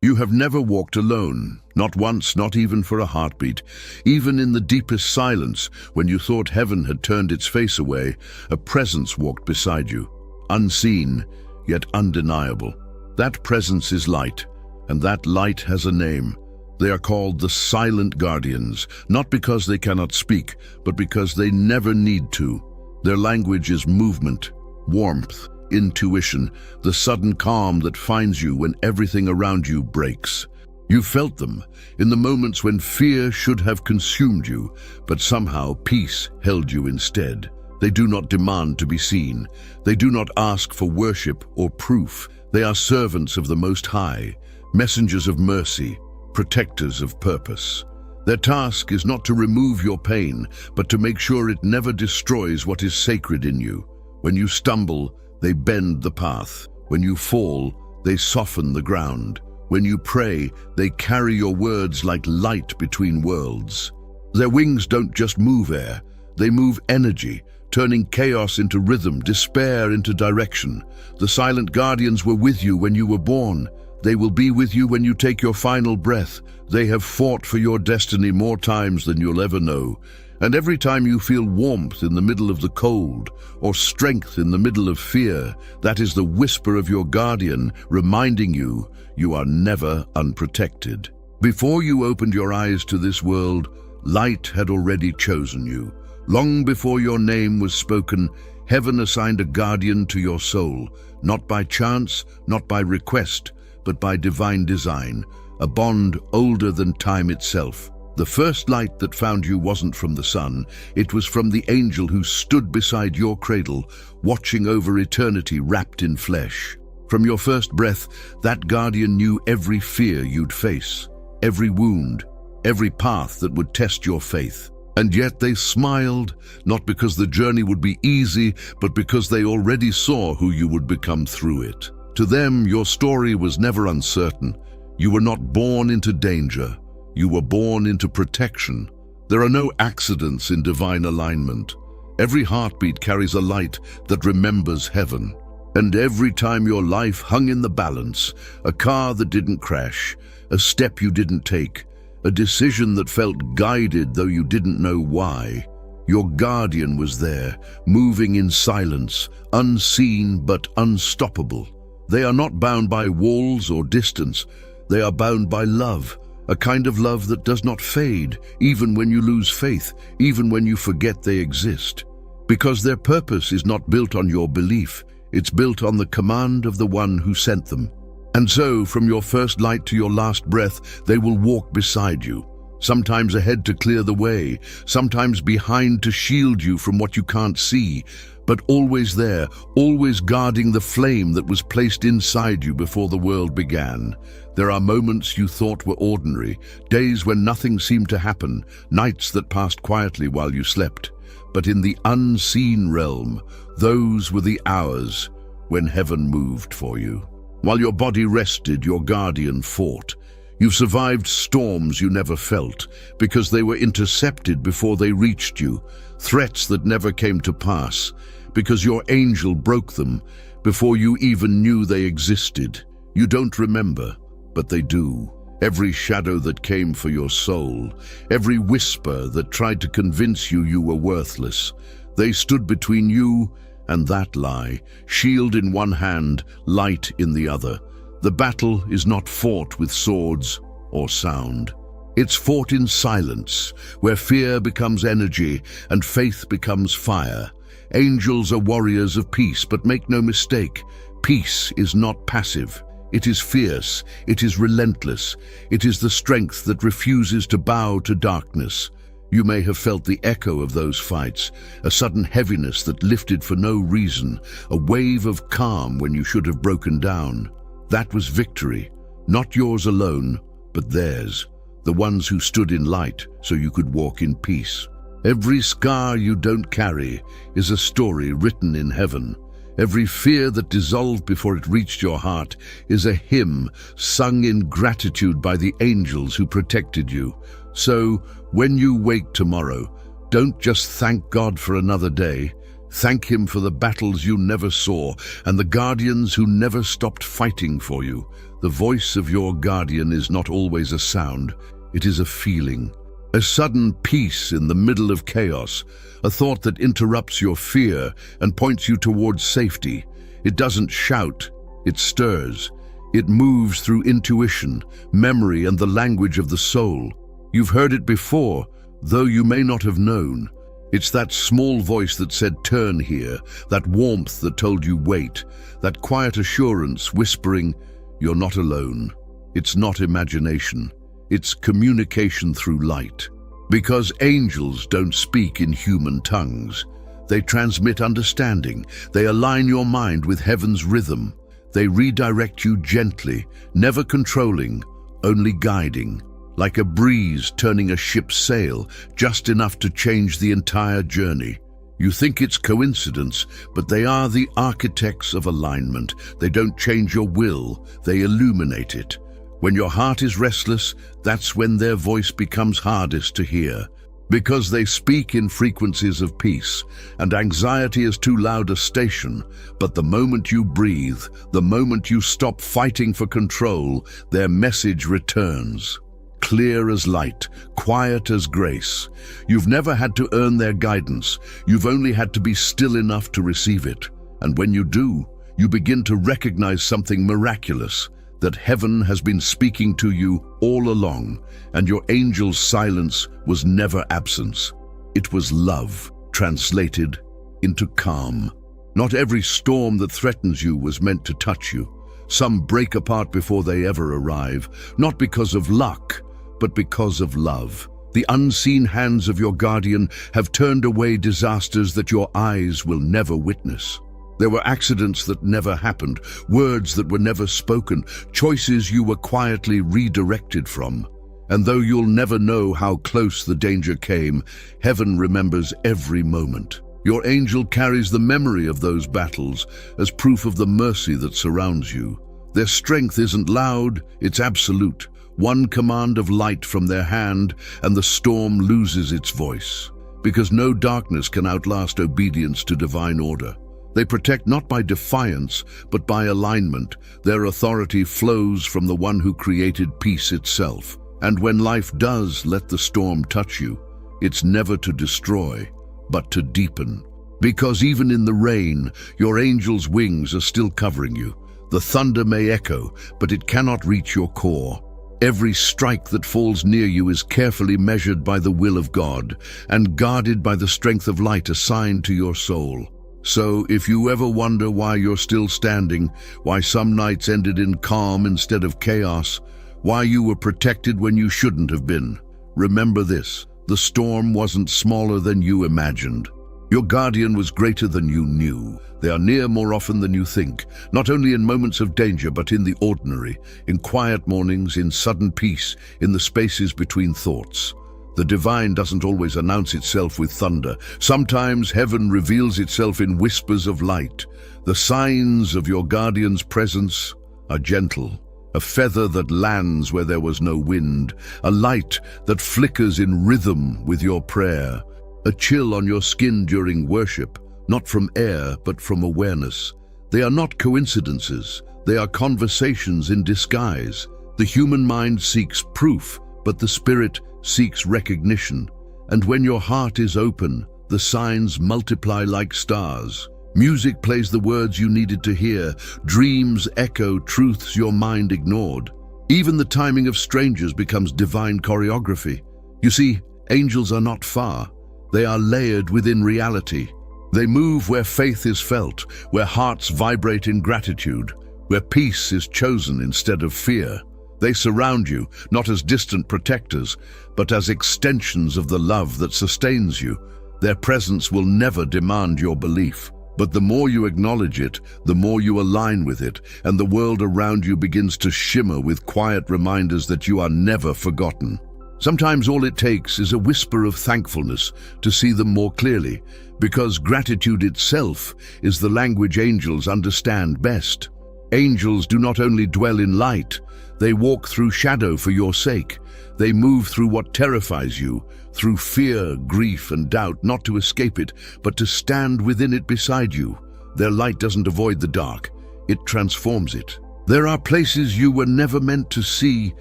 You have never walked alone, not once, not even for a heartbeat. Even in the deepest silence, when you thought heaven had turned its face away, a presence walked beside you, unseen, yet undeniable. That presence is light, and that light has a name. They are called the silent guardians, not because they cannot speak, but because they never need to. Their language is movement, warmth, intuition, the sudden calm that finds you when everything around you breaks. You felt them in the moments when fear should have consumed you, but somehow peace held you instead. They do not demand to be seen. They do not ask for worship or proof. They are servants of the Most High, messengers of mercy, protectors of purpose. Their task is not to remove your pain, but to make sure it never destroys what is sacred in you. When you stumble, they bend the path. When you fall, they soften the ground. When you pray, they carry your words like light between worlds. Their wings don't just move air, they move energy, turning chaos into rhythm, despair into direction. The silent guardians were with you when you were born. They will be with you when you take your final breath. They have fought for your destiny more times than you'll ever know. And every time you feel warmth in the middle of the cold, or strength in the middle of fear, that is the whisper of your guardian reminding you you are never unprotected. Before you opened your eyes to this world, light had already chosen you. Long before your name was spoken, heaven assigned a guardian to your soul, not by chance, not by request, but by divine design, a bond older than time itself. The first light that found you wasn't from the sun, it was from the angel who stood beside your cradle, watching over eternity wrapped in flesh. From your first breath, that guardian knew every fear you'd face, every wound, every path that would test your faith. And yet they smiled, not because the journey would be easy, but because they already saw who you would become through it. To them, your story was never uncertain. You were not born into danger. You were born into protection. There are no accidents in divine alignment. Every heartbeat carries a light that remembers heaven. And every time your life hung in the balance, a car that didn't crash, a step you didn't take, a decision that felt guided though you didn't know why, your guardian was there, moving in silence, unseen but unstoppable. They are not bound by walls or distance. They are bound by love. A kind of love that does not fade, even when you lose faith, even when you forget they exist. Because their purpose is not built on your belief, it's built on the command of the one who sent them. And so, from your first light to your last breath, they will walk beside you, sometimes ahead to clear the way, sometimes behind to shield you from what you can't see, but always there, always guarding the flame that was placed inside you before the world began. There are moments you thought were ordinary, days when nothing seemed to happen, nights that passed quietly while you slept. But in the unseen realm, those were the hours when heaven moved for you. While your body rested, your guardian fought. You survived storms you never felt, because they were intercepted before they reached you, threats that never came to pass, because your angel broke them before you even knew they existed. You don't remember, but they do. Every shadow that came for your soul, every whisper that tried to convince you you were worthless, they stood between you and that lie, shield in one hand, light in the other. The battle is not fought with swords or sound. It's fought in silence, where fear becomes energy and faith becomes fire. Angels are warriors of peace, but make no mistake, peace is not passive. It is fierce, it is relentless, it is the strength that refuses to bow to darkness. You may have felt the echo of those fights, a sudden heaviness that lifted for no reason, a wave of calm when you should have broken down. That was victory, not yours alone, but theirs, the ones who stood in light so you could walk in peace. Every scar you don't carry is a story written in heaven. Every fear that dissolved before it reached your heart is a hymn sung in gratitude by the angels who protected you. So, when you wake tomorrow, don't just thank God for another day. Thank Him for the battles you never saw and the guardians who never stopped fighting for you. The voice of your guardian is not always a sound, it is a feeling. A sudden peace in the middle of chaos, a thought that interrupts your fear and points you towards safety. It doesn't shout, it stirs. It moves through intuition, memory, and the language of the soul. You've heard it before, though you may not have known. It's that small voice that said, "Turn here," that warmth that told you, "Wait," that quiet assurance whispering, "You're not alone." It's not imagination. It's communication through light. Because angels don't speak in human tongues. They transmit understanding. They align your mind with heaven's rhythm. They redirect you gently, never controlling, only guiding. Like a breeze turning a ship's sail, just enough to change the entire journey. You think it's coincidence, but they are the architects of alignment. They don't change your will, they illuminate it. When your heart is restless, that's when their voice becomes hardest to hear. Because they speak in frequencies of peace, and anxiety is too loud a station. But the moment you breathe, the moment you stop fighting for control, their message returns. Clear as light, quiet as grace. You've never had to earn their guidance. You've only had to be still enough to receive it. And when you do, you begin to recognize something miraculous, that heaven has been speaking to you all along, and your angel's silence was never absence. It was love, translated into calm. Not every storm that threatens you was meant to touch you. Some break apart before they ever arrive, not because of luck, but because of love. The unseen hands of your guardian have turned away disasters that your eyes will never witness. There were accidents that never happened, words that were never spoken, choices you were quietly redirected from. And though you'll never know how close the danger came, heaven remembers every moment. Your angel carries the memory of those battles as proof of the mercy that surrounds you. Their strength isn't loud, it's absolute. One command of light from their hand, and the storm loses its voice. Because no darkness can outlast obedience to divine order. They protect not by defiance, but by alignment. Their authority flows from the one who created peace itself. And when life does let the storm touch you, it's never to destroy, but to deepen. Because even in the rain, your angel's wings are still covering you. The thunder may echo, but it cannot reach your core. Every strike that falls near you is carefully measured by the will of God and guarded by the strength of light assigned to your soul. So, if you ever wonder why you're still standing, why some nights ended in calm instead of chaos, why you were protected when you shouldn't have been, remember this: the storm wasn't smaller than you imagined. Your guardian was greater than you knew. They are near more often than you think, not only in moments of danger, but in the ordinary, in quiet mornings, in sudden peace, in the spaces between thoughts. The divine doesn't always announce itself with thunder. Sometimes heaven reveals itself in whispers of light. The signs of your guardian's presence are gentle. A feather that lands where there was no wind. A light that flickers in rhythm with your prayer. A chill on your skin during worship, not from air but from awareness. They are not coincidences. They are conversations in disguise. The human mind seeks proof, but the spirit seeks recognition. And when your heart is open, the signs multiply like stars. Music plays the words you needed to hear. Dreams echo truths your mind ignored. Even the timing of strangers becomes divine choreography. You see, angels are not far. They are layered within reality. They move where faith is felt, where hearts vibrate in gratitude, where peace is chosen instead of fear. They surround you, not as distant protectors, but as extensions of the love that sustains you. Their presence will never demand your belief. But the more you acknowledge it, the more you align with it, and the world around you begins to shimmer with quiet reminders that you are never forgotten. Sometimes all it takes is a whisper of thankfulness to see them more clearly, because gratitude itself is the language angels understand best. Angels do not only dwell in light, they walk through shadow for your sake. They move through what terrifies you, through fear, grief, and doubt, not to escape it, but to stand within it beside you. Their light doesn't avoid the dark, it transforms it. There are places you were never meant to see,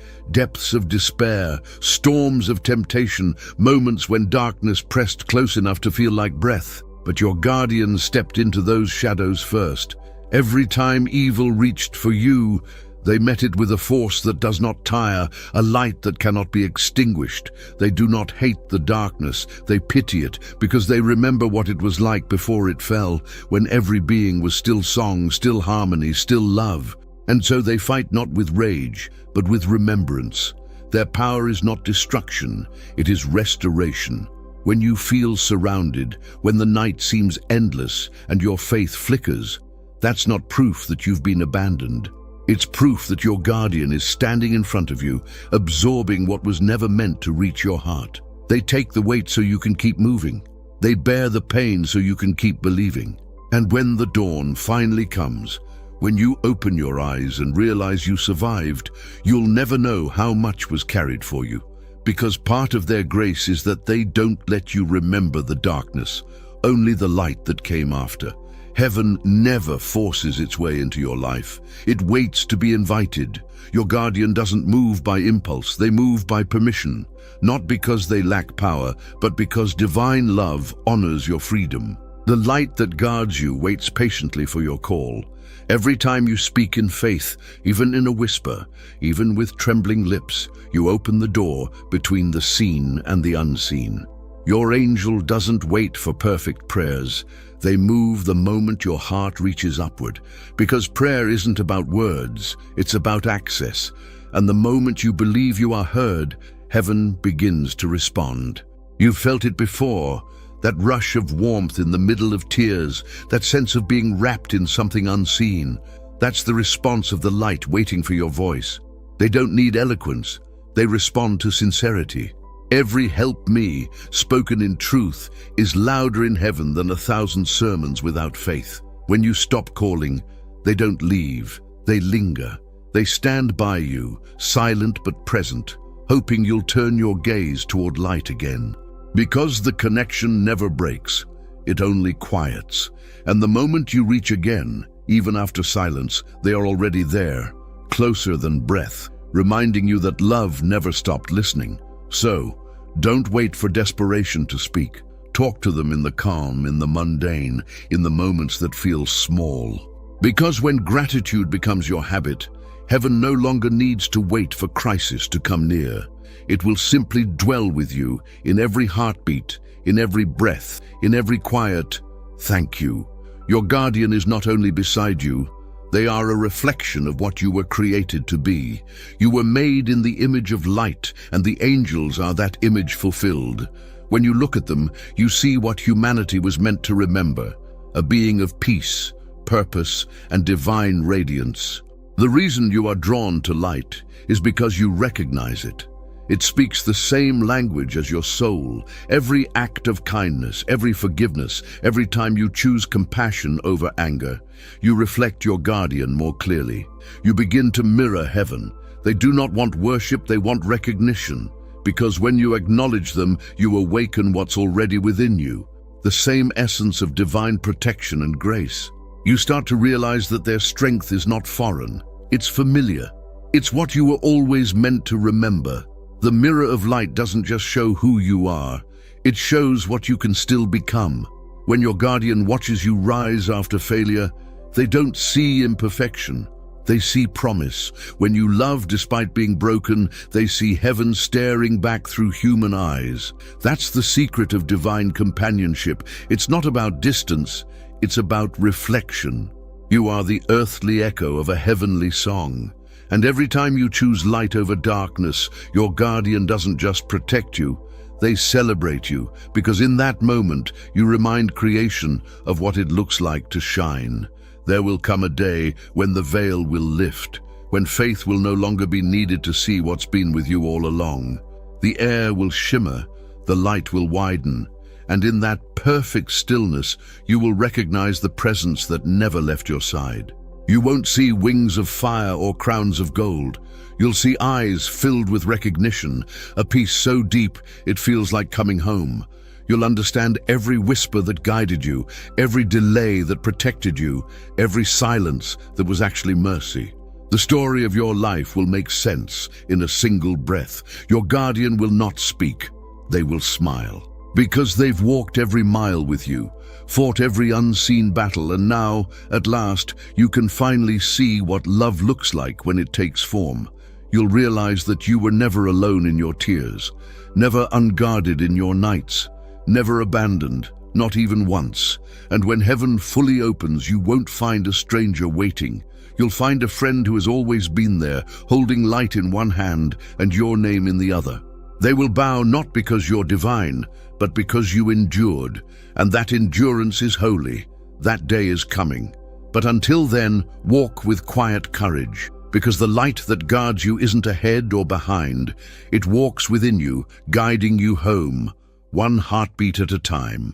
depths of despair, storms of temptation, moments when darkness pressed close enough to feel like breath. But your guardian stepped into those shadows first. Every time evil reached for you, they met it with a force that does not tire, a light that cannot be extinguished. They do not hate the darkness, they pity it, because they remember what it was like before it fell, when every being was still song, still harmony, still love. And so they fight not with rage, but with remembrance. Their power is not destruction, it is restoration. When you feel surrounded, when the night seems endless and your faith flickers, that's not proof that you've been abandoned. It's proof that your guardian is standing in front of you, absorbing what was never meant to reach your heart. They take the weight so you can keep moving. They bear the pain so you can keep believing. And when the dawn finally comes, when you open your eyes and realize you survived, you'll never know how much was carried for you. Because part of their grace is that they don't let you remember the darkness, only the light that came after. Heaven never forces its way into your life. It waits to be invited. Your guardian doesn't move by impulse, they move by permission. Not because they lack power, but because divine love honors your freedom. The light that guards you waits patiently for your call. Every time you speak in faith, even in a whisper, even with trembling lips, you open the door between the seen and the unseen. Your angel doesn't wait for perfect prayers. They move the moment your heart reaches upward, because prayer isn't about words, it's about access. And the moment you believe you are heard, heaven begins to respond. You've felt it before, that rush of warmth in the middle of tears, that sense of being wrapped in something unseen. That's the response of the light waiting for your voice. They don't need eloquence, they respond to sincerity. Every "help me" spoken in truth is louder in heaven than 1,000 sermons without faith. When you stop calling, they don't leave, they linger. They stand by you, silent but present, hoping you'll turn your gaze toward light again. Because the connection never breaks, it only quiets. And the moment you reach again, even after silence, they are already there, closer than breath, reminding you that love never stopped listening. So, don't wait for desperation to speak. Talk to them in the calm, in the mundane, in the moments that feel small. Because when gratitude becomes your habit, heaven no longer needs to wait for crisis to come near. It will simply dwell with you in every heartbeat, in every breath, in every quiet "thank you." Your guardian is not only beside you, they are a reflection of what you were created to be. You were made in the image of light, and the angels are that image fulfilled. When you look at them, you see what humanity was meant to remember, a being of peace, purpose, and divine radiance. The reason you are drawn to light is because you recognize it. It speaks the same language as your soul. Every act of kindness, every forgiveness, every time you choose compassion over anger, you reflect your guardian more clearly. You begin to mirror heaven. They do not want worship, they want recognition. Because when you acknowledge them, you awaken what's already within you, the same essence of divine protection and grace. You start to realize that their strength is not foreign, it's familiar. It's what you were always meant to remember. The mirror of light doesn't just show who you are, it shows what you can still become. When your guardian watches you rise after failure, they don't see imperfection, they see promise. When you love despite being broken, they see heaven staring back through human eyes. That's the secret of divine companionship. It's not about distance, it's about reflection. You are the earthly echo of a heavenly song. And every time you choose light over darkness, your guardian doesn't just protect you, they celebrate you, because in that moment you remind creation of what it looks like to shine. There will come a day when the veil will lift, when faith will no longer be needed to see what's been with you all along. The air will shimmer, the light will widen, and in that perfect stillness you will recognize the presence that never left your side. You won't see wings of fire or crowns of gold. You'll see eyes filled with recognition, a peace so deep it feels like coming home. You'll understand every whisper that guided you, every delay that protected you, every silence that was actually mercy. The story of your life will make sense in a single breath. Your guardian will not speak. They will smile. Because they've walked every mile with you, fought every unseen battle, and now, at last, you can finally see what love looks like when it takes form. You'll realize that you were never alone in your tears, never unguarded in your nights, never abandoned, not even once. And when heaven fully opens, you won't find a stranger waiting. You'll find a friend who has always been there, holding light in one hand and your name in the other. They will bow not because you're divine, but because you endured, and that endurance is holy. That day is coming. But until then, walk with quiet courage, because the light that guards you isn't ahead or behind. It walks within you, guiding you home, one heartbeat at a time.